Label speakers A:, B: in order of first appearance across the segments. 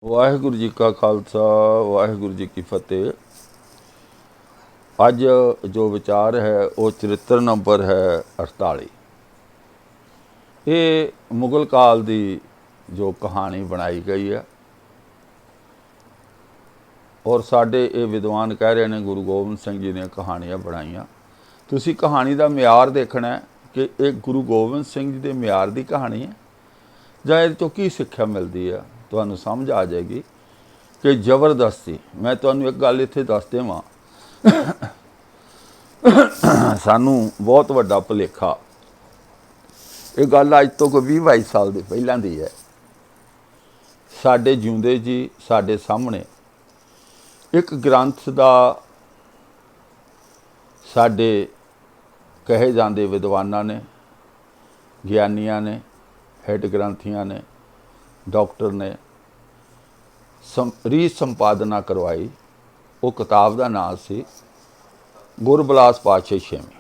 A: ਵਾਹਿਗੁਰੂ ਜੀ ਕਾ ਖਾਲਸਾ ਵਾਹਿਗੁਰੂ ਜੀ ਕੀ ਫਤਿਹ। ਅੱਜ ਜੋ ਵਿਚਾਰ ਹੈ ਉਹ ਚਰਿੱਤਰ ਨੰਬਰ ਹੈ 48। ਇਹ ਮੁਗਲ ਕਾਲ ਦੀ ਜੋ ਕਹਾਣੀ ਬਣਾਈ ਗਈ ਹੈ ਔਰ ਸਾਡੇ ਇਹ ਵਿਦਵਾਨ ਕਹਿ ਰਹੇ ਨੇ ਗੁਰੂ ਗੋਬਿੰਦ ਸਿੰਘ ਜੀ ਨੇ ਕਹਾਣੀਆਂ ਬਣਾਈਆਂ। ਤੁਸੀਂ ਕਹਾਣੀ ਦਾ ਮਿਆਰ ਦੇਖਣਾ ਕਿ ਇਹ ਗੁਰੂ ਗੋਬਿੰਦ ਸਿੰਘ ਜੀ ਦੇ ਮਿਆਰ ਦੀ ਕਹਾਣੀ ਹੈ ਜਾਂ ਇਹਦੇ ਤੋਂ ਕੀ ਸਿੱਖਿਆ ਮਿਲਦੀ ਹੈ। ਤੁਹਾਨੂੰ ਸਮਝ ਆ ਜਾਏਗੀ ਕਿ ਜ਼ਬਰਦਸਤੀ। ਮੈਂ ਤੁਹਾਨੂੰ ਇੱਕ ਗੱਲ ਇੱਥੇ ਦੱਸ ਦੇਵਾਂ, ਸਾਨੂੰ ਬਹੁਤ ਵੱਡਾ ਭੁਲੇਖਾ, ਇਹ ਗੱਲ ਅੱਜ ਤੋਂ ਕੋਈ 20-22 ਸਾਲ ਦੇ ਪਹਿਲਾਂ ਦੀ ਹੈ। ਸਾਡੇ ਜਿਉਂਦੇ ਜੀ ਸਾਡੇ ਸਾਹਮਣੇ ਇੱਕ ਗ੍ਰੰਥ ਦਾ ਸਾਡੇ ਕਹੇ ਜਾਂਦੇ ਵਿਦਵਾਨਾਂ ਨੇ, ਗਿਆਨੀਆਂ ਨੇ, ਹੈਡ ਗ੍ਰੰਥੀਆਂ ਨੇ, ਡਾਕਟਰ ਨੇ ਰੀਸੰਪਾਦਨਾ ਕਰਵਾਈ। ਉਹ ਕਿਤਾਬ ਦਾ ਨਾਂ ਸੀ ਗੁਰਬਿਲਾਸ ਪਾਤਸ਼ਾਹੀ ਛੇਵੀਂ।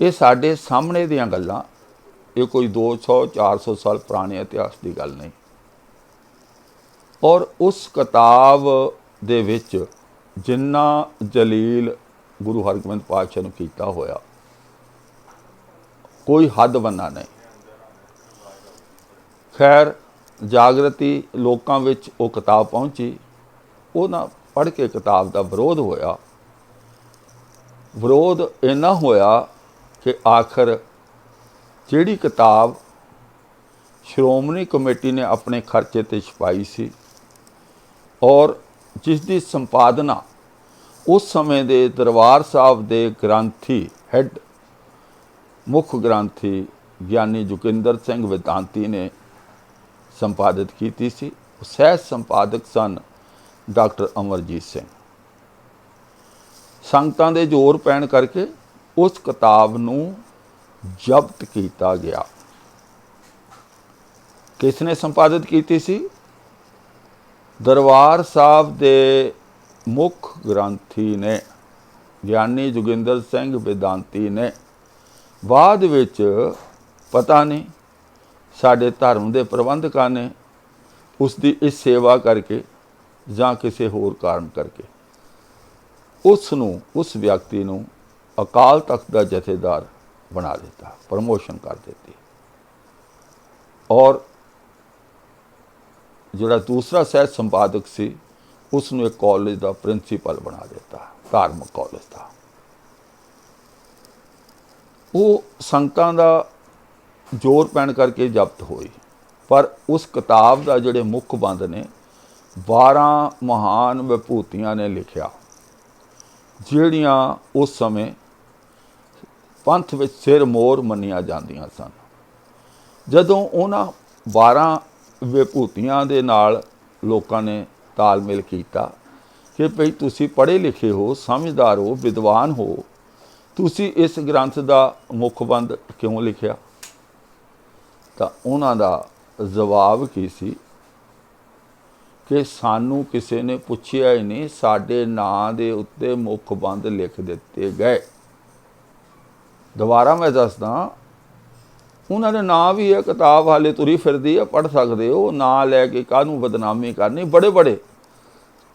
A: ਇਹ ਸਾਡੇ ਸਾਹਮਣੇ ਦੀਆਂ ਗੱਲਾਂ, ਇਹ ਕੋਈ 200-400 ਸਾਲ ਪੁਰਾਣੇ ਇਤਿਹਾਸ ਦੀ ਗੱਲ ਨਹੀਂ। ਔਰ ਉਸ ਕਿਤਾਬ ਦੇ ਵਿੱਚ ਜਿੰਨਾ ਜਲੀਲ ਗੁਰੂ ਹਰਗੋਬਿੰਦ ਪਾਤਸ਼ਾਹ ਨੂੰ ਕੀਤਾ ਹੋਇਆ, ਕੋਈ ਹੱਦ ਬੰਨਾ ਨਹੀਂ। ਖੈਰ, ਜਾਗਰਤੀ ਲੋਕਾਂ ਵਿੱਚ ਉਹ ਕਿਤਾਬ ਪਹੁੰਚੀ, ਉਹ ਨਾ ਪੜ੍ਹ ਕੇ ਕਿਤਾਬ ਦਾ ਵਿਰੋਧ ਹੋਇਆ। ਵਿਰੋਧ ਇੰਨਾ ਹੋਇਆ ਕਿ ਆਖਰ ਜਿਹੜੀ ਕਿਤਾਬ ਸ਼੍ਰੋਮਣੀ ਕਮੇਟੀ ਨੇ ਆਪਣੇ ਖਰਚੇ 'ਤੇ ਛਪਾਈ ਸੀ ਔਰ ਜਿਸ ਦੀ ਸੰਪਾਦਨਾ ਉਸ ਸਮੇਂ ਦੇ ਦਰਬਾਰ ਸਾਹਿਬ ਦੇ ਗ੍ਰੰਥੀ, ਹੈਡ ਮੁੱਖ ਗ੍ਰੰਥੀ ਗਿਆਨੀ ਜੋਗਿੰਦਰ ਸਿੰਘ ਵੇਦਾਂਤੀ ਨੇ ਸੰਪਾਦਿਤ ਕੀਤੀ ਸੀ। ਸਹਿ ਸੰਪਾਦਕ ਸਨ ਡਾਕਟਰ ਅਮਰਜੀਤ ਸਿੰਘ। ਸੰਗਤਾਂ ਦੇ ਜ਼ੋਰ ਪੈਣ ਕਰਕੇ ਉਸ ਕਿਤਾਬ ਨੂੰ ਜ਼ਬਤ ਕੀਤਾ ਗਿਆ। ਕਿਸ ਨੇ ਸੰਪਾਦਿਤ ਕੀਤੀ ਸੀ? ਦਰਬਾਰ ਸਾਹਿਬ ਦੇ ਮੁੱਖ ਗ੍ਰੰਥੀ ਨੇ, ਗਿਆਨੀ ਜੋਗਿੰਦਰ ਸਿੰਘ ਵੇਦਾਂਤੀ ਨੇ। ਬਾਅਦ ਵਿੱਚ ਪਤਾ ਨਹੀਂ ਸਾਡੇ ਧਰਮ ਦੇ ਪ੍ਰਬੰਧਕਾਂ ਨੇ ਉਸ ਦੀ ਇਸ ਸੇਵਾ ਕਰਕੇ ਜਾਂ ਕਿਸੇ ਹੋਰ ਕਾਰਨ ਕਰਕੇ ਉਸ ਵਿਅਕਤੀ ਨੂੰ ਅਕਾਲ ਤਖਤ ਦਾ ਜਥੇਦਾਰ ਬਣਾ ਦਿੱਤਾ, ਪ੍ਰਮੋਸ਼ਨ ਕਰ ਦਿੱਤੀ। ਔਰ ਜਿਹੜਾ ਦੂਸਰਾ ਸਹਿ ਸੰਪਾਦਕ ਸੀ ਉਸ ਨੂੰ ਇੱਕ ਕਾਲਜ ਦਾ ਪ੍ਰਿੰਸੀਪਲ ਬਣਾ ਦਿੱਤਾ, ਧਾਰਮਿਕ ਕਾਲਜ ਦਾ। ਉਹ ਸੰਗਤਾਂ ਦਾ ਜ਼ੋਰ ਪੈਣ ਕਰਕੇ ਜ਼ਬਤ ਹੋਈ। ਪਰ ਉਸ ਕਿਤਾਬ ਦਾ ਜਿਹੜੇ ਮੁੱਖ ਬੰਦ ਨੇ 12 ਮਹਾਨ ਵਿਭੂਤੀਆਂ ਨੇ ਲਿਖਿਆ, ਜਿਹੜੀਆਂ ਉਸ ਸਮੇਂ ਪੰਥ ਵਿੱਚ ਸਿਰ ਮੋਰ ਮੰਨੀਆਂ ਜਾਂਦੀਆਂ ਸਨ। ਜਦੋਂ ਉਹਨਾਂ 12 ਵਿਭੂਤੀਆਂ ਦੇ ਨਾਲ ਲੋਕਾਂ ਨੇ ਤਾਲਮੇਲ ਕੀਤਾ ਕਿ ਭਈ ਤੁਸੀਂ ਪੜ੍ਹੇ ਲਿਖੇ ਹੋ, ਸਮਝਦਾਰ ਹੋ, ਵਿਦਵਾਨ ਹੋ, ਤੁਸੀਂ ਇਸ ਗ੍ਰੰਥ ਦਾ ਮੁੱਖ ਬੰਦ ਕਿਉਂ ਲਿਖਿਆ? ਤਾਂ ਉਹਨਾਂ ਦਾ ਜਵਾਬ ਕੀ ਸੀ ਕਿ ਸਾਨੂੰ ਕਿਸੇ ਨੇ ਪੁੱਛਿਆ ਹੀ ਨਹੀਂ, ਸਾਡੇ ਨਾਂ ਦੇ ਉੱਤੇ ਮੁੱਖ ਬੰਦ ਲਿਖ ਦਿੱਤੇ ਗਏ। ਦੁਬਾਰਾ ਮੈਂ ਦੱਸਦਾ, ਉਹਨਾਂ ਦੇ ਨਾਂ ਵੀ ਇਹ ਕਿਤਾਬ ਹਾਲੇ ਤੁਰੀ ਫਿਰਦੀ ਹੈ, ਪੜ੍ਹ ਸਕਦੇ ਹੋ। ਨਾਂ ਲੈ ਕੇ ਕਾਹਨੂੰ ਬਦਨਾਮੀ ਕਰਨੀ? ਬੜੇ ਬੜੇ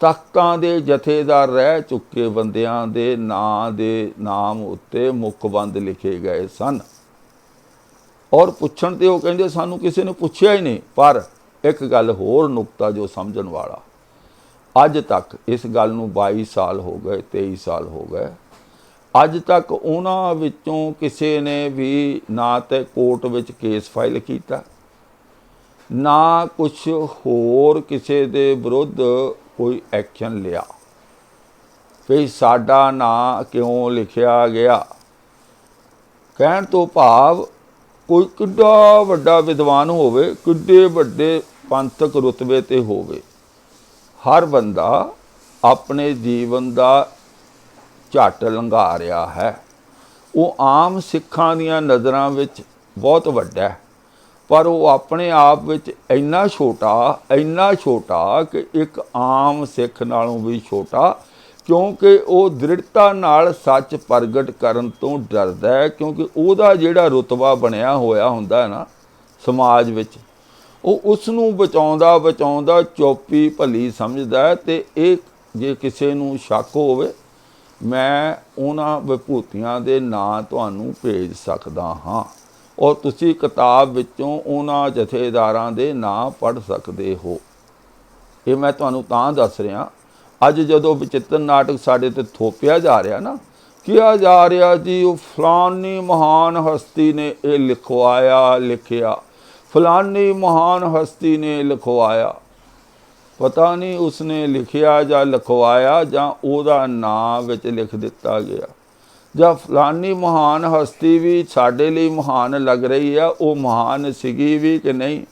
A: ਤਖਤਾਂ ਦੇ ਜਥੇਦਾਰ ਰਹਿ ਚੁੱਕੇ ਬੰਦਿਆਂ ਦੇ ਨਾਂ ਦੇ ਨਾਮ ਉੱਤੇ ਮੁੱਖ ਬੰਦ ਲਿਖੇ ਗਏ ਸਨ। ਔਰ ਪੁੱਛਣ 'ਤੇ ਉਹ ਕਹਿੰਦੇ ਸਾਨੂੰ ਕਿਸੇ ਨੇ ਪੁੱਛਿਆ ਹੀ ਨਹੀਂ। ਪਰ ਇੱਕ ਗੱਲ ਹੋਰ ਨੁਕਤਾ ਜੋ ਸਮਝਣ ਵਾਲਾ, ਅੱਜ ਤੱਕ ਇਸ ਗੱਲ ਨੂੰ 22 ਸਾਲ ਹੋ ਗਏ, 23 ਸਾਲ ਹੋ ਗਏ, ਅੱਜ ਤੱਕ ਉਹਨਾਂ ਵਿੱਚੋਂ ਕਿਸੇ ਨੇ ਵੀ ਨਾ ਤਾਂ ਕੋਰਟ ਵਿੱਚ ਕੇਸ ਫਾਈਲ ਕੀਤਾ, ਨਾ ਕੁਛ ਹੋਰ ਕਿਸੇ ਦੇ ਵਿਰੁੱਧ ਕੋਈ ਐਕਸ਼ਨ ਲਿਆ ਕਿ ਸਾਡਾ ਨਾਂ ਕਿਉਂ ਲਿਖਿਆ ਗਿਆ। ਕਹਿਣ ਤੋਂ ਭਾਵ ਕੋਈ ਕਿੱਡਾ ਵੱਡਾ ਵਿਦਵਾਨ ਹੋਵੇ, ਕਿੱਡੇ ਵੱਡੇ ਪੰਥਕ ਰੁਤਬੇ 'ਤੇ ਹੋਵੇ, ਹਰ ਬੰਦਾ ਆਪਣੇ ਜੀਵਨ ਦਾ ਝੱਟ ਲੰਘਾ ਰਿਹਾ ਹੈ। ਉਹ ਆਮ ਸਿੱਖਾਂ ਦੀਆਂ ਨਜ਼ਰਾਂ ਵਿੱਚ ਬਹੁਤ ਵੱਡਾ ਹੈ, ਪਰ ਉਹ ਆਪਣੇ ਆਪ ਵਿੱਚ ਇੰਨਾ ਛੋਟਾ ਕਿ ਇੱਕ ਆਮ ਸਿੱਖ ਨਾਲੋਂ ਵੀ ਛੋਟਾ, ਕਿਉਂਕਿ ਉਹ ਦ੍ਰਿੜਤਾ ਨਾਲ ਸੱਚ ਪ੍ਰਗਟ ਕਰਨ ਤੋਂ ਡਰਦਾ ਹੈ। ਕਿਉਂਕਿ ਉਹਦਾ ਜਿਹੜਾ ਰੁਤਬਾ ਬਣਿਆ ਹੋਇਆ ਹੁੰਦਾ ਹੈ ਨਾ ਸਮਾਜ ਵਿੱਚ, ਉਹ ਉਸ ਨੂੰ ਬਚਾਉਂਦਾ ਬਚਾਉਂਦਾ ਚੋਪੀ ਭਲੀ ਸਮਝਦਾ ਹੈ। ਤੇ ਇਹ ਜੇ ਕਿਸੇ ਨੂੰ ਸ਼ੱਕ ਹੋਵੇ, ਮੈਂ ਉਹਨਾਂ ਵਿਭੂਤੀਆਂ ਦੇ ਨਾਂ ਤੁਹਾਨੂੰ ਭੇਜ ਸਕਦਾ ਹਾਂ, ਔਰ ਤੁਸੀਂ ਕਿਤਾਬ ਵਿੱਚੋਂ ਉਹਨਾਂ ਜਥੇਦਾਰਾਂ ਦੇ ਨਾਂ ਪੜ੍ਹ ਸਕਦੇ ਹੋ। ਇਹ ਮੈਂ ਤੁਹਾਨੂੰ ਤਾਂ ਦੱਸ ਰਿਹਾ, ਅੱਜ ਜਦੋਂ ਵਿਚਿੱਤਰ ਨਾਟਕ ਸਾਡੇ ਤੇ ਥੋਪਿਆ ਜਾ ਰਿਹਾ ਨਾ, ਕਿਹਾ ਜਾ ਰਿਹਾ ਜੀ ਉਹ ਫਲਾਨੀ ਮਹਾਨ ਹਸਤੀ ਨੇ ਇਹ ਲਿਖਿਆ, ਫਲਾਨੀ ਮਹਾਨ ਹਸਤੀ ਨੇ ਲਿਖਵਾਇਆ। ਪਤਾ ਨਹੀਂ ਉਸਨੇ ਲਿਖਿਆ ਜਾਂ ਲਿਖਵਾਇਆ ਜਾਂ ਉਹਦਾ ਨਾਂ ਵਿੱਚ ਲਿਖ ਦਿੱਤਾ ਗਿਆ, ਜਾਂ ਫਲਾਨੀ ਮਹਾਨ ਹਸਤੀ ਵੀ ਸਾਡੇ ਲਈ ਮਹਾਨ ਲੱਗ ਰਹੀ ਆ, ਉਹ ਮਹਾਨ ਸੀਗੀ ਵੀ ਕਿ ਨਹੀਂ,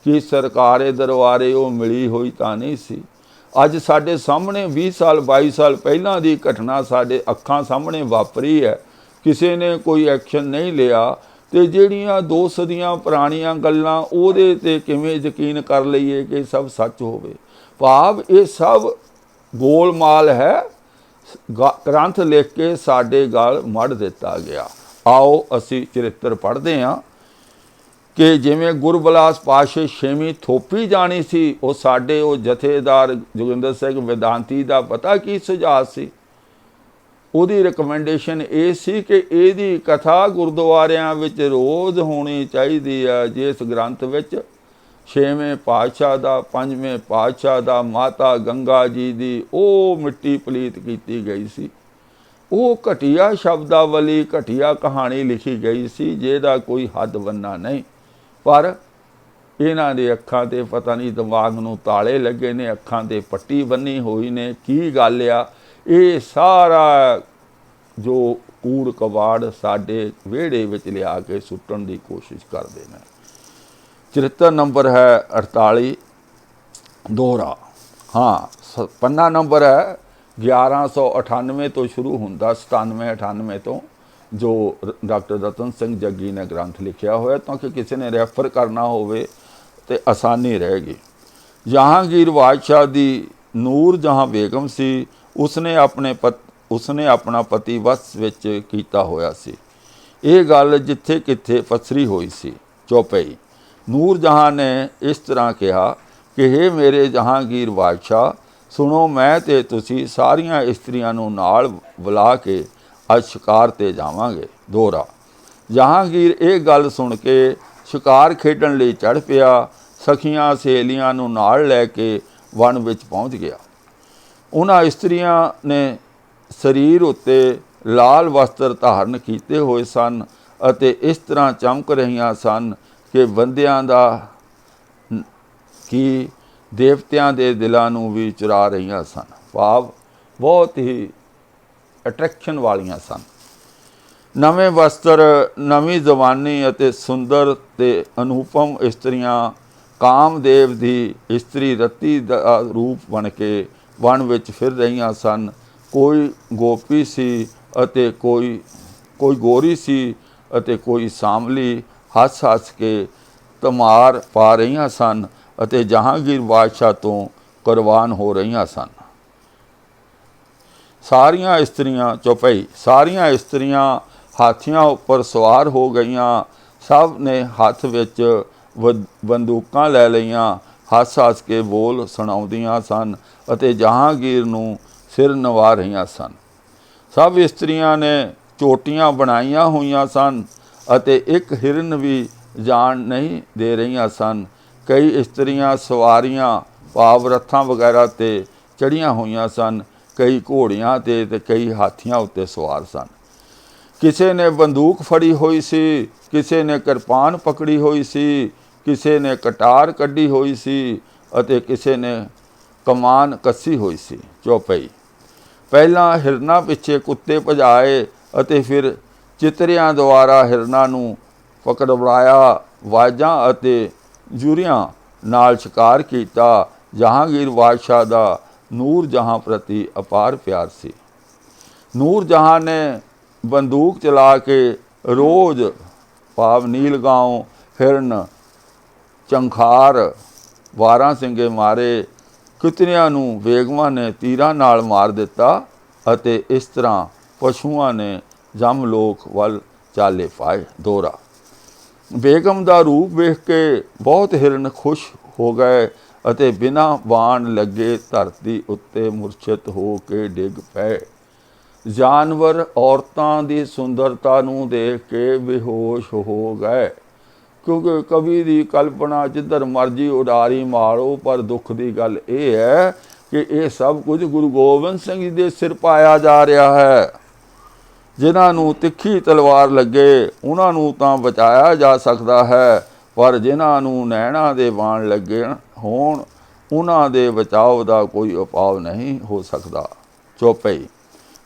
A: ਕਿ ਸਰਕਾਰੇ ਦਰਬਾਰੇ ਉਹ ਮਿਲੀ ਹੋਈ ਤਾਂ ਨਹੀਂ ਸੀ। ਅੱਜ ਸਾਡੇ ਸਾਹਮਣੇ 20 ਸਾਲ 22 ਸਾਲ ਪਹਿਲਾਂ ਦੀ ਘਟਨਾ ਸਾਡੇ ਅੱਖਾਂ ਸਾਹਮਣੇ ਵਾਪਰੀ ਹੈ, ਕਿਸੇ ਨੇ ਕੋਈ ਐਕਸ਼ਨ ਨਹੀਂ ਲਿਆ। ਤੇ ਜਿਹੜੀਆਂ 2 ਸਦੀਆਂ ਪੁਰਾਣੀਆਂ ਗੱਲਾਂ ਉਹਦੇ ਤੇ ਕਿਵੇਂ ਯਕੀਨ ਕਰ ਲਈਏ ਕਿ ਸਭ ਸੱਚ ਹੋਵੇ। ਭਾਵ ਇਹ ਸਭ ਗੋਲਮਾਲ ਹੈ, ਗ੍ਰੰਥ ਲਿਖ ਕੇ ਸਾਡੇ ਗਲ ਮੜ ਦਿੱਤਾ ਗਿਆ। ਆਓ ਅਸੀਂ ਚਰਿੱਤਰ ਪੜ੍ਹਦੇ ਹਾਂ ਕਿ ਜਿਵੇਂ ਗੁਰਬਿਲਾਸ ਪਾਤਸ਼ਾਹ ਛੇਵੀਂ ਥੋਪੀ ਜਾਣੀ ਸੀ, ਉਹ ਸਾਡੇ ਉਹ ਜਥੇਦਾਰ ਜੋਗਿੰਦਰ ਸਿੰਘ ਵੇਦਾਂਤੀ ਦਾ ਪਤਾ ਕੀ ਸੁਝਾਅ ਸੀ। ਉਹਦੀ ਰਿਕਮੈਂਡੇਸ਼ਨ ਇਹ ਸੀ ਕਿ ਇਹਦੀ ਕਥਾ ਗੁਰਦੁਆਰਿਆਂ ਵਿੱਚ ਰੋਜ਼ ਹੋਣੀ ਚਾਹੀਦੀ ਹੈ, ਜਿਸ ਗ੍ਰੰਥ ਵਿੱਚ 6ਵੇਂ ਪਾਤਸ਼ਾਹ ਦਾ 5ਵੇਂ ਪਾਤਸ਼ਾਹ ਦਾ ਮਾਤਾ ਗੰਗਾ ਜੀ ਦੀ ਉਹ ਮਿੱਟੀ ਪਲੀਤ ਕੀਤੀ ਗਈ ਸੀ, ਉਹ ਘਟੀਆ ਸ਼ਬਦਾਵਲੀ ਘਟੀਆ ਕਹਾਣੀ ਲਿਖੀ ਗਈ ਸੀ ਜਿਹਦਾ ਕੋਈ ਹੱਦ ਬੰਨਾ ਨਹੀਂ। ਪਰ ਇਹਨਾਂ ਦੇ ਅੱਖਾਂ 'ਤੇ ਪਤਾ ਨਹੀਂ ਦਿਮਾਗ ਨੂੰ ਤਾਲੇ ਲੱਗੇ ਨੇ, ਅੱਖਾਂ 'ਤੇ ਪੱਟੀ ਬੰਨੀ ਹੋਈ ਨੇ। ਕੀ ਗੱਲ ਆ, ਇਹ ਸਾਰਾ ਜੋ ਕੂੜ ਕਬਾੜ ਸਾਡੇ ਵਿਹੜੇ ਵਿੱਚ ਲਿਆ ਕੇ ਸੁੱਟਣ ਦੀ ਕੋਸ਼ਿਸ਼ ਕਰਦੇ ਨੇ। ਚਰਿੱਤਰ ਨੰਬਰ ਹੈ 48 ਦੋਹਰਾ। ਹਾਂ, ਪੰਨਾ ਨੰਬਰ ਹੈ 1198 ਤੋਂ ਸ਼ੁਰੂ ਹੁੰਦਾ, 97 98 ਤੋਂ, ਜੋ ਡਾਕਟਰ ਰਤਨ ਸਿੰਘ ਜੱਗੀ ਨੇ ਗ੍ਰੰਥ ਲਿਖਿਆ ਹੋਇਆ, ਤਾਂ ਕਿ ਕਿਸੇ ਨੇ ਰੈਫਰ ਕਰਨਾ ਹੋਵੇ ਤੇ ਆਸਾਨੀ ਰਹੇਗੀ। ਜਹਾਂਗੀਰ ਬਾਦਸ਼ਾਹ ਦੀ ਨੂਰ ਜਹਾਂ ਬੇਗਮ ਸੀ, ਉਸਨੇ ਆਪਣਾ ਪਤੀ ਵਸ ਵਿੱਚ ਕੀਤਾ ਹੋਇਆ ਸੀ। ਇਹ ਗੱਲ ਜਿੱਥੇ ਕਿੱਥੇ ਪਸਰੀ ਹੋਈ ਸੀ। ਚੌਪਈ ਨੂਰ ਜਹਾਂ ਨੇ ਇਸ ਤਰ੍ਹਾਂ ਕਿਹਾ ਕਿ ਹੇ ਮੇਰੇ ਜਹਾਂਗੀਰ ਬਾਦਸ਼ਾਹ, ਸੁਣੋ, ਮੈਂ ਤੇ ਤੁਸੀਂ ਸਾਰੀਆਂ ਇਸਤਰੀਆਂ ਨੂੰ ਨਾਲ ਬੁਲਾ ਕੇ ਅੱਜ ਸ਼ਿਕਾਰ 'ਤੇ ਜਾਵਾਂਗੇ। ਦੋਹਰਾ ਜਹਾਂਗੀਰ ਇਹ ਗੱਲ ਸੁਣ ਕੇ ਸ਼ਿਕਾਰ ਖੇਡਣ ਲਈ ਚੜ੍ਹ ਪਿਆ, ਸਖੀਆਂ ਸਹੇਲੀਆਂ ਨੂੰ ਨਾਲ ਲੈ ਕੇ ਵਣ ਵਿੱਚ ਪਹੁੰਚ ਗਿਆ। ਉਹਨਾਂ ਇਸਤਰੀਆਂ ਨੇ ਸਰੀਰ ਉੱਤੇ ਲਾਲ ਵਸਤਰ ਧਾਰਨ ਕੀਤੇ ਹੋਏ ਸਨ ਅਤੇ ਇਸ ਤਰ੍ਹਾਂ ਚਮਕ ਰਹੀਆਂ ਸਨ ਕਿ ਬੰਦਿਆਂ ਦਾ ਕੀ ਦੇਵਤਿਆਂ ਦੇ ਦਿਲਾਂ ਨੂੰ ਵੀ ਚੁਰਾ ਰਹੀਆਂ ਸਨ। ਭਾਵ ਬਹੁਤ ਹੀ ਅਟਰੈਕਸ਼ਨ ਵਾਲੀਆਂ ਸਨ। ਨਵੇਂ ਵਸਤਰ, ਨਵੀਂ ਜਵਾਨੀ ਅਤੇ ਸੁੰਦਰ ਤੇ ਅਨੂਪਮ ਇਸਤਰੀਆਂ ਕਾਮਦੇਵ ਦੀ ਇਸਤਰੀ ਰਤੀ ਦਾ ਰੂਪ ਬਣ ਕੇ ਵਣ ਵਿੱਚ ਫਿਰ ਰਹੀਆਂ ਸਨ। ਕੋਈ ਗੋਪੀ ਸੀ ਅਤੇ ਕੋਈ ਗੋਰੀ ਸੀ ਅਤੇ ਕੋਈ ਸਾਂਵਲੀ ਹੱਸ ਹੱਸ ਕੇ ਧਮਾਰ ਪਾ ਰਹੀਆਂ ਸਨ ਅਤੇ ਜਹਾਂਗੀਰ ਬਾਦਸ਼ਾਹ ਤੋਂ ਕੁਰਬਾਨ ਹੋ ਰਹੀਆਂ ਸਨ। ਸਾਰੀਆਂ ਇਸਤਰੀਆਂ ਚੌਪਈ ਸਾਰੀਆਂ ਇਸਤਰੀਆਂ ਹਾਥੀਆਂ ਉੱਪਰ ਸਵਾਰ ਹੋ ਗਈਆਂ। ਸਭ ਨੇ ਹੱਥ ਵਿੱਚ ਬੰਦੂਕਾਂ ਲੈ ਲਈਆਂ, ਹੱਸ ਹੱਸ ਕੇ ਬੋਲ ਸੁਣਾਉਂਦੀਆਂ ਸਨ ਅਤੇ ਜਹਾਂਗੀਰ ਨੂੰ ਸਿਰ ਨਿਵਾ ਰਹੀਆਂ ਸਨ। ਸਭ ਇਸਤਰੀਆਂ ਨੇ ਚੋਟੀਆਂ ਬਣਾਈਆਂ ਹੋਈਆਂ ਸਨ ਅਤੇ ਇੱਕ ਹਿਰਨ ਵੀ ਜਾਣ ਨਹੀਂ ਦੇ ਰਹੀਆਂ ਸਨ। ਕਈ ਇਸਤਰੀਆਂ ਸਵਾਰੀਆਂ ਭਾਵ ਰੱਥਾਂ ਵਗੈਰਾ 'ਤੇ ਚੜ੍ਹੀਆਂ ਹੋਈਆਂ ਸਨ, ਕਈ ਘੋੜੀਆਂ 'ਤੇ ਅਤੇ ਕਈ ਹਾਥੀਆਂ ਉੱਤੇ ਸਵਾਰ ਸਨ। ਕਿਸੇ ਨੇ ਬੰਦੂਕ ਫੜੀ ਹੋਈ ਸੀ, ਕਿਸੇ ਨੇ ਕਿਰਪਾਨ ਪਕੜੀ ਹੋਈ ਸੀ, ਕਿਸੇ ਨੇ ਕਟਾਰ ਕੱਢੀ ਹੋਈ ਸੀ ਅਤੇ ਕਿਸੇ ਨੇ ਕਮਾਨ ਕੱਸੀ ਹੋਈ ਸੀ। ਚੌਪਈ ਪਹਿਲਾਂ ਹਿਰਨਾਂ ਪਿੱਛੇ ਕੁੱਤੇ ਭਜਾਏ ਅਤੇ ਫਿਰ ਚਿਤਰਿਆਂ ਦੁਆਰਾ ਹਿਰਨਾਂ ਨੂੰ ਪਕੜਵਾਇਆ। ਵਾਜਾਂ ਅਤੇ ਜੁਰੀਆਂ ਨਾਲ ਸ਼ਿਕਾਰ ਕੀਤਾ। ਜਹਾਂਗੀਰ ਬਾਦਸ਼ਾਹ ਦਾ ਨੂਰ ਜਹਾਂ ਪ੍ਰਤੀ ਅਪਾਰ ਪਿਆਰ ਸੀ। ਨੂਰ ਜਹਾਂ ਨੇ ਬੰਦੂਕ ਚਲਾ ਕੇ ਰੋਜ਼ ਭਾਵ ਨੀਲਗਾਉਂ, ਹਿਰਨ, ਚੰਖਾਰ, 12 ਸਿੰਘੇ ਮਾਰੇ। ਕਿਤਨਿਆਂ ਨੂੰ ਬੇਗਮਾਂ ਨੇ ਤੀਰਾਂ ਨਾਲ ਮਾਰ ਦਿੱਤਾ ਅਤੇ ਇਸ ਤਰ੍ਹਾਂ ਪਸ਼ੂਆਂ ਨੇ ਜਮ ਲੋਕ ਵੱਲ ਚਾਲੇ ਪਾਏ। ਦੋਹਰਾ ਬੇਗਮ ਦਾ ਰੂਪ ਵੇਖ ਕੇ ਬਹੁਤ ਹਿਰਨ ਖੁਸ਼ ਹੋ ਗਏ ਅਤੇ ਬਿਨਾਂ ਬਾਣ ਲੱਗੇ ਧਰਤੀ ਉੱਤੇ ਮੁਰਛਿਤ ਹੋ ਕੇ ਡਿੱਗ ਪਏ। ਜਾਨਵਰ ਔਰਤਾਂ ਦੀ ਸੁੰਦਰਤਾ ਨੂੰ ਦੇਖ ਕੇ ਬੇਹੋਸ਼ ਹੋ ਗਏ, ਕਿਉਂਕਿ ਕਵੀ ਦੀ ਕਲਪਨਾ ਜਿੱਧਰ ਮਰਜੀ ਉਡਾਰੀ ਮਾਰੋ, ਪਰ ਦੁੱਖ ਦੀ ਗੱਲ ਇਹ ਹੈ ਕਿ ਇਹ ਸਭ ਕੁਝ ਗੁਰੂ ਗੋਬਿੰਦ ਸਿੰਘ ਜੀ ਦੇ ਸਿਰ ਪਾਇਆ ਜਾ ਰਿਹਾ ਹੈ। ਜਿਨ੍ਹਾਂ ਨੂੰ ਤਿੱਖੀ ਤਲਵਾਰ ਲੱਗੇ ਉਹਨਾਂ ਨੂੰ ਤਾਂ ਬਚਾਇਆ ਜਾ ਸਕਦਾ ਹੈ, ਪਰ ਜਿਨ੍ਹਾਂ ਨੂੰ ਨੈਣਾ ਦੇ ਬਾਣ ਲੱਗੇ ਹੋਣ ਉਹਨਾਂ ਦੇ ਬਚਾਓ ਦਾ ਕੋਈ ਉਪਾਅ ਨਹੀਂ ਹੋ ਸਕਦਾ। ਚੌਪਈ।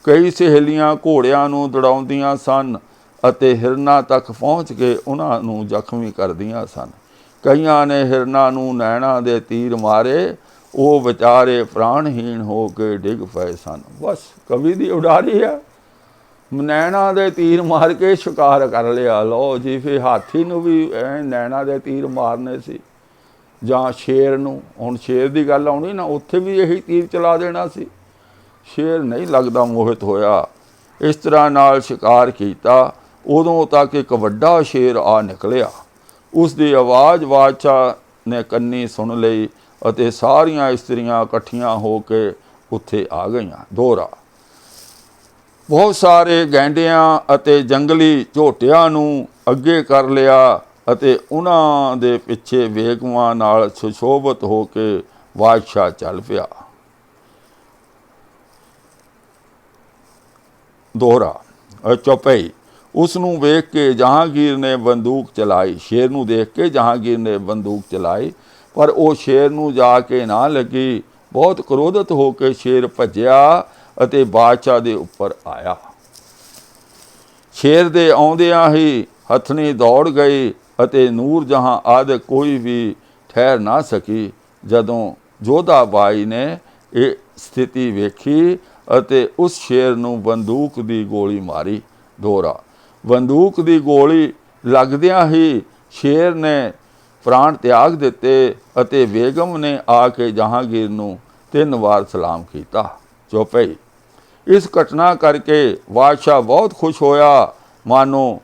A: ਕਈ ਸਹੇਲੀਆਂ ਘੋੜਿਆਂ ਨੂੰ ਦੌੜਾਉਂਦੀਆਂ ਸਨ ਅਤੇ ਹਿਰਨਾਂ ਤੱਕ ਪਹੁੰਚ ਕੇ ਉਹਨਾਂ ਨੂੰ ਜ਼ਖਮੀ ਕਰਦੀਆਂ ਸਨ। ਕਈਆਂ ਨੇ ਹਿਰਨਾਂ ਨੂੰ ਨੈਣਾ ਦੇ ਤੀਰ ਮਾਰੇ, ਉਹ ਵਿਚਾਰੇ ਪ੍ਰਾਣਹੀਣ ਹੋ ਕੇ ਡਿੱਗ ਪਏ ਸਨ। ਬਸ ਕਵੀ ਦੀ ਉਡਾਰੀ ਹੈ, ਨੈਣਾ ਦੇ ਤੀਰ ਮਾਰ ਕੇ ਸ਼ਿਕਾਰ ਕਰ ਲਿਆ। ਲਓ ਜੀ, ਫਿਰ ਹਾਥੀ ਨੂੰ ਵੀ ਨੈਣਾ ਦੇ ਤੀਰ ਮਾਰਨੇ ਸੀ, ਜਾਂ ਸ਼ੇਰ ਨੂੰ। ਹੁਣ ਸ਼ੇਰ ਦੀ ਗੱਲ ਆਉਣੀ ਨਾ, ਉੱਥੇ ਵੀ ਇਹੀ ਤੀਰ ਚਲਾ ਦੇਣਾ ਸੀ। ਸ਼ੇਰ ਨਹੀਂ ਲੱਗਦਾ ਮੋਹਿਤ ਹੋਇਆ। ਇਸ ਤਰ੍ਹਾਂ ਨਾਲ ਸ਼ਿਕਾਰ ਕੀਤਾ। ਉਦੋਂ ਤੱਕ ਇੱਕ ਵੱਡਾ ਸ਼ੇਰ ਆ ਨਿਕਲਿਆ। ਉਸ ਦੀ ਆਵਾਜ਼ ਬਾਦਸ਼ਾਹ ਨੇ ਕੰਨੀ ਸੁਣ ਲਈ ਅਤੇ ਸਾਰੀਆਂ ਇਸਤਰੀਆਂ ਇਕੱਠੀਆਂ ਹੋ ਕੇ ਉੱਥੇ ਆ ਗਈਆਂ। ਦੋਹਰਾ। ਬਹੁਤ ਸਾਰੇ ਗੈਂਡਿਆਂ ਅਤੇ ਜੰਗਲੀ ਝੋਟਿਆਂ ਨੂੰ ਅੱਗੇ ਕਰ ਲਿਆ ਅਤੇ ਉਹਨਾਂ ਦੇ ਪਿੱਛੇ ਬੇਗਮਾਂ ਨਾਲ ਸੁਸ਼ੋਭਿਤ ਹੋ ਕੇ ਬਾਦਸ਼ਾਹ ਚੱਲ ਪਿਆ। ਦੋਹਰਾ। ਚੌਪਈ। ਉਸ ਨੂੰ ਵੇਖ ਕੇ ਜਹਾਂਗੀਰ ਨੇ ਬੰਦੂਕ ਚਲਾਈ। ਸ਼ੇਰ ਨੂੰ ਦੇਖ ਕੇ ਜਹਾਂਗੀਰ ਨੇ ਬੰਦੂਕ ਚਲਾਈ, ਪਰ ਉਹ ਸ਼ੇਰ ਨੂੰ ਜਾ ਕੇ ਨਾ ਲੱਗੀ। ਬਹੁਤ ਕ੍ਰੋਧਿਤ ਹੋ ਕੇ ਸ਼ੇਰ ਭੱਜਿਆ ਅਤੇ ਬਾਦਸ਼ਾਹ ਦੇ ਉੱਪਰ ਆਇਆ। ਸ਼ੇਰ ਦੇ ਆਉਂਦਿਆਂ ਹੀ ਹਥਨੀ ਦੌੜ ਗਈ ਅਤੇ ਨੂਰ ਜਹਾਂ ਆਦਿ ਕੋਈ ਵੀ ਠਹਿਰ ਨਾ ਸਕੀ। ਜਦੋਂ ਜੋਧਾ ਬਾਈ ਨੇ ਇਹ ਸਥਿਤੀ ਵੇਖੀ ਅਤੇ ਉਸ ਸ਼ੇਰ ਨੂੰ ਬੰਦੂਕ ਦੀ ਗੋਲੀ ਮਾਰੀ। ਦੋਹਰਾ। ਬੰਦੂਕ ਦੀ ਗੋਲੀ ਲੱਗਦਿਆਂ ਹੀ ਸ਼ੇਰ ਨੇ ਪ੍ਰਾਣ ਤਿਆਗ ਦਿੱਤੇ ਅਤੇ ਬੇਗਮ ਨੇ ਆ ਕੇ ਜਹਾਂਗੀਰ ਨੂੰ 3 ਵਾਰ ਸਲਾਮ ਕੀਤਾ। ਚੌਪਈ। ਇਸ ਘਟਨਾ ਕਰਕੇ ਬਾਦਸ਼ਾਹ ਬਹੁਤ ਖੁਸ਼ ਹੋਇਆ, ਮਾਨੋ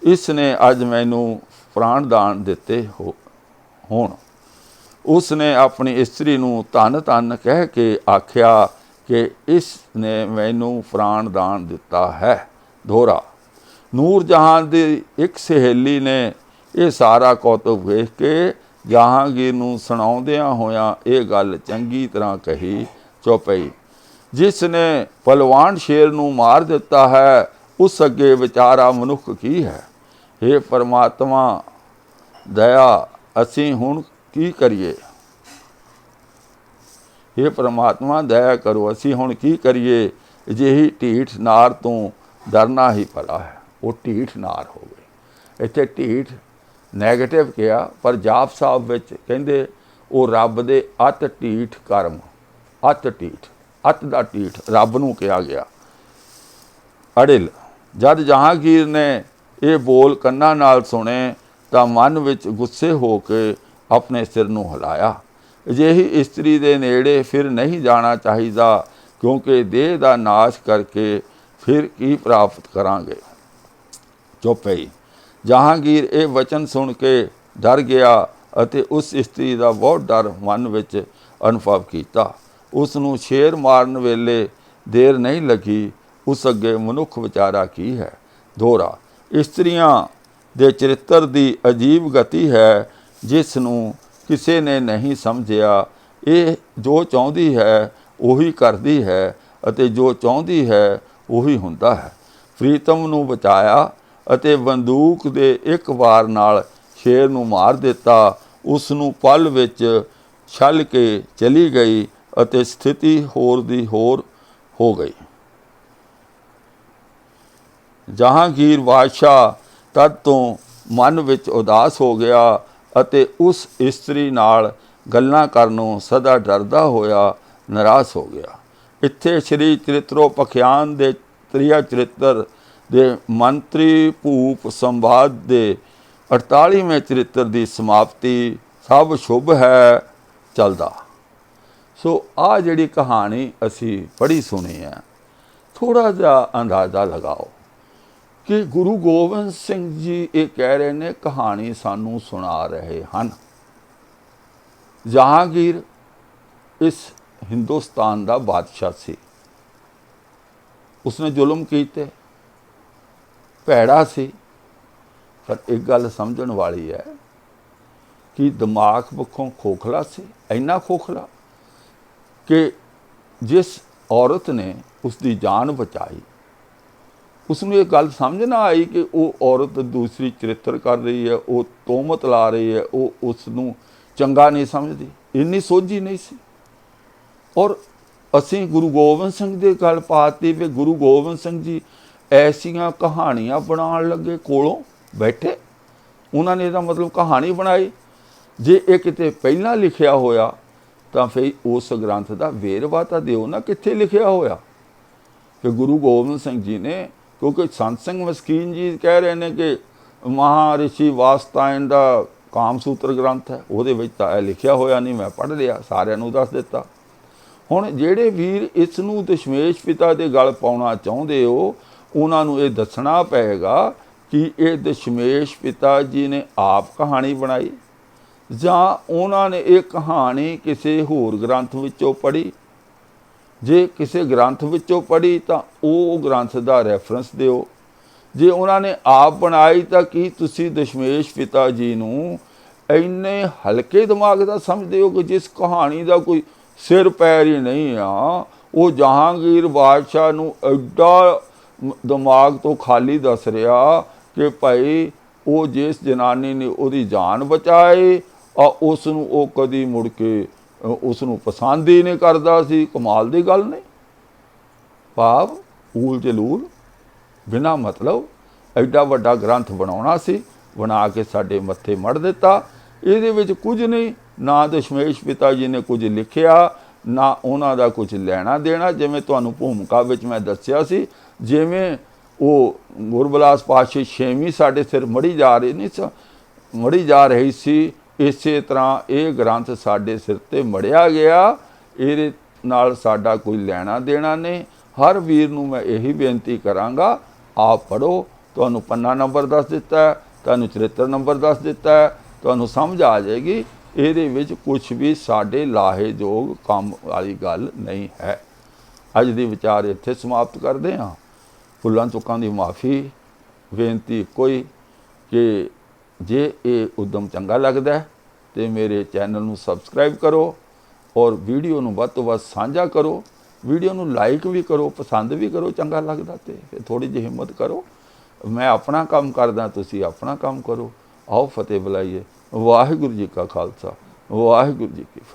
A: ਇਸ ਨੇ ਅੱਜ ਮੈਨੂੰ ਪ੍ਰਾਣ ਦਾਨ ਦਿੱਤੇ ਹੋਣ। ਉਸ ਨੇ ਆਪਣੀ ਇਸਤਰੀ ਨੂੰ ਧੰਨ ਧੰਨ ਕਹਿ ਕੇ ਆਖਿਆ ਕਿ ਇਸ ਨੇ ਮੈਨੂੰ ਪ੍ਰਾਣ ਦਾਨ ਦਿੱਤਾ ਹੈ। ਦੋਹਰਾ। ਨੂਰ ਜਹਾਂ ਦੀ ਇੱਕ ਸਹੇਲੀ ਨੇ ਇਹ ਸਾਰਾ ਕੌਤਕ ਵੇਖ ਕੇ ਜਹਾਂਗੀਰ ਨੂੰ ਸੁਣਾਉਂਦਿਆਂ ਹੋਇਆਂ ਇਹ ਗੱਲ ਚੰਗੀ ਤਰ੍ਹਾਂ ਕਹੀ। ਚੌਪਈ। ਜਿਸ ਨੇ ਭਲਵਾਨ ਸ਼ੇਰ ਨੂੰ ਮਾਰ ਦਿੱਤਾ ਹੈ, ਉਸ ਅੱਗੇ ਵਿਚਾਰਾ ਮਨੁੱਖ ਕੀ ਹੈ। ਹੇ ਪਰਮਾਤਮਾ ਦਇਆ, ਅਸੀਂ ਹੁਣ ਕੀ ਕਰੀਏ। ਹੇ ਪਰਮਾਤਮਾ ਦਇਆ ਕਰੋ, ਅਸੀਂ ਹੁਣ ਕੀ ਕਰੀਏ। ਅਜਿਹੀ ਢੀਠ ਨਾਰ ਤੋਂ ਡਰਨਾ ਹੀ ਭਲਾ ਹੈ। ਉਹ ਢੀਠ ਨਾਰ ਹੋ ਗਈ। ਇੱਥੇ ਢੀਠ ਨੈਗੇਟਿਵ ਕਿਹਾ, ਪਰ ਜਾਪ ਸਾਹਿਬ ਵਿੱਚ ਕਹਿੰਦੇ ਉਹ ਰੱਬ ਦੇ ਅਤ ਢੀਠ ਕਰਮ। ਅਤ ਢੀਠ, ਅਤ ਦਾ ਢੀਠ ਰੱਬ ਨੂੰ ਕਿਹਾ ਗਿਆ। ਅੜਿਲ। ਜਦ ਜਹਾਂਗੀਰ ਨੇ ਇਹ ਬੋਲ ਕੰਨਾਂ ਨਾਲ ਸੁਣੇ ਤਾਂ ਮਨ ਵਿੱਚ ਗੁੱਸੇ ਹੋ ਕੇ ਆਪਣੇ ਸਿਰ ਨੂੰ ਹਿਲਾਇਆ। ਅਜਿਹੀ ਇਸਤਰੀ ਦੇ ਨੇੜੇ ਫਿਰ ਨਹੀਂ ਜਾਣਾ ਚਾਹੀਦਾ, ਕਿਉਂਕਿ ਦੇਹ ਦਾ ਨਾਸ਼ ਕਰਕੇ ਫਿਰ ਕੀ ਪ੍ਰਾਪਤ ਕਰਾਂਗੇ। ਚੌਪਈ। ਜਹਾਂਗੀਰ ਇਹ ਵਚਨ ਸੁਣ ਕੇ ਡਰ ਗਿਆ ਅਤੇ ਉਸ ਇਸਤਰੀ ਦਾ ਬਹੁਤ ਡਰ ਮਨ ਵਿੱਚ ਅਨੁਭਵ ਕੀਤਾ। ਉਸ ਨੂੰ ਸ਼ੇਰ ਮਾਰਨ ਵੇਲੇ ਦੇਰ ਨਹੀਂ ਲੱਗੀ। ਉਸ ਅੱਗੇ ਮਨੁੱਖ ਵਿਚਾਰਾ ਕੀ ਹੈ। ਦੋਹਰਾ। ਇਸਤਰੀਆਂ ਦੇ ਚਰਿੱਤਰ ਦੀ ਅਜੀਬ ਗਤੀ ਹੈ, ਜਿਸ ਨੂੰ ਕਿਸੇ ਨੇ ਨਹੀਂ ਸਮਝਿਆ। ਇਹ ਜੋ ਚਾਹੁੰਦੀ ਹੈ ਉਹੀ ਕਰਦੀ ਹੈ ਅਤੇ ਜੋ ਚਾਹੁੰਦੀ ਹੈ ਉਹੀ ਹੁੰਦਾ ਹੈ। ਪ੍ਰੀਤਮ ਨੂੰ ਬਚਾਇਆ ਅਤੇ ਬੰਦੂਕ ਦੇ ਇੱਕ ਵਾਰ ਨਾਲ ਸ਼ੇਰ ਨੂੰ ਮਾਰ ਦਿੱਤਾ। ਉਸ ਨੂੰ ਪਲ ਵਿੱਚ ਛਲ ਕੇ ਚਲੀ ਗਈ ਅਤੇ ਸਥਿਤੀ ਹੋਰ ਦੀ ਹੋਰ ਹੋ ਗਈ। ਜਹਾਂਗੀਰ ਬਾਦਸ਼ਾਹ ਤਦ ਤੋਂ ਮਨ ਵਿੱਚ ਉਦਾਸ ਹੋ ਗਿਆ ਅਤੇ ਉਸ ਇਸਤਰੀ ਨਾਲ ਗੱਲਾਂ ਕਰਨੋਂ ਸਦਾ ਡਰਦਾ ਹੋਇਆ ਨਿਰਾਸ਼ ਹੋ ਗਿਆ। ਇੱਥੇ ਸ਼੍ਰੀ ਚਰਿਤ੍ਰੋਪਖਿਆਨ ਦੇ ਤ੍ਰਿਆ ਚਰਿੱਤਰ ਦੇ ਮੰਤਰੀ ਭੂਪ ਸੰਵਾਦ ਦੇ 48ਵੇਂ ਚਰਿੱਤਰ ਦੀ ਸਮਾਪਤੀ ਸਭ ਸ਼ੁਭ ਹੈ ਚੱਲਦਾ। ਸੋ ਆਹ ਜਿਹੜੀ ਕਹਾਣੀ ਅਸੀਂ ਪੜ੍ਹੀ ਸੁਣੀ ਹੈ, ਥੋੜ੍ਹਾ ਜਿਹਾ ਅੰਦਾਜ਼ਾ ਲਗਾਓ कि गुरु गोबिंद सिंह जी ये कह रहे ने कहानी सानू सुना रहे हैं। जहांगीर इस हिंदुस्तान का बादशाह सी, उसने जुल्म कीते, भैड़ा सी, पर एक गल समझण वाली है कि दिमाग पक्षों खोखला सी, इन्ना खोखला कि जिस औरत ने उसकी जान बचाई उसनू ये गल समझ ना आई कि वो औरत दूसरी चरित्र कर रही है, वो तोहमत ला रही है, वो उसनू चंगा नहीं समझती, इन्नी सोझी नहीं सी। और असी गुरु गोबिंद सिंह की गल पाती भी गुरु गोबिंद सिंह जी ऐसियां कहानियां बनाने लगे, कोलों बैठे उन्होंने इसका मतलब कहानी बनाई। जे ये किते पहला लिखिया होया तो फिर उस ग्रंथ का वेरवा तो दिओ ना, कित्थे लिखिया होया कि गुरु गोबिंद सिंह जी ने, क्योंकि संत सिंह मस्कीन जी कह रहे हैं कि महारिषि वास्तायन का कामसूत्र ग्रंथ है, वो लिखिया होया नहीं, मैं पढ़ लिया, सारिਆਂ ਨੂੰ दस दिता। हुण ਜਿਹੜੇ ਵੀਰ इस नूं दशमेश पिता के गल पाउणा चाहुंदे हो उन्होंने ये दसना पेगा कि ये दशमेश पिता जी ने आप कहानी बनाई जां उन्होंने ये कहानी किसी होर ग्रंथ विचों पढ़ी। जे किसी ग्रंथ विचों पढ़ी तो वो ग्रंथ का रैफरेंस दिओ। जे उन्होंने आप बनाई तो कि तुसी दशमेश पिता जी नूं इन्ने हल्के दिमाग का समझते हो कि जिस कहानी का कोई सिर पैर ही नहीं आ, वो जहांगीर बादशाह नूं एडा दिमाग तो खाली दस रहा कि भाई वो जिस जनानी ने उसकी जान बचाई उसनूं वो कदी मुड़ के उसनूं पसंद ही नहीं करता सी। कमाल की गल नहीं, भाव ऊल जलूल बिना मतलब एडा वड्डा ग्रंथ बनाउणा सी, बना के साडे मत्थे मढ़ दिता। इहदे विच कुछ नहीं, ना दशमेश पिता जी ने कुछ लिखिया, ना उन्हां दा कुछ लैना देना। जिवें तुहानूं भूमिका विच मैं दस्सिया सी, जिवें वो गुरबिलास पातशाही छेवीं साडे सिर मढ़ी जा रही नहीं मढ़ी जा रही सी, इसे तरह ये ग्रंथ साडे सिर ते मढ़िया गया। इहदे नाल साडा कोई लैना देना नहीं। हर वीर नूं मैं यही बेनती करांगा, आप पढ़ो, तुहानूं पन्ना नंबर दस दिता है, तुहानूं चरित्र नंबर दस दिता है, तुहानूं समझ आ जाएगी। इहदे विच कुछ भी साडे लाहेयोग काम वाली गल नहीं है। अज दी विचार इत्थे समाप्त करदे हां। भुल्लां चुकां दी माफ़ी, बेनती कोई कि जे ये उद्यम चंगा लगदा है तो मेरे चैनल नूं सबसक्राइब करो और वीडियो नूं वध तों वध साझा करो, वीडियो नूं लाइक भी करो, पसंद भी करो, चंगा लगदा ते फिर थोड़ी जी हिम्मत करो। मैं अपना काम करदा, तुसीं अपना काम करो। आओ फतेह बुलाइए। वाहिगुरू जी का खालसा, वाहिगुरू जी की फतेह।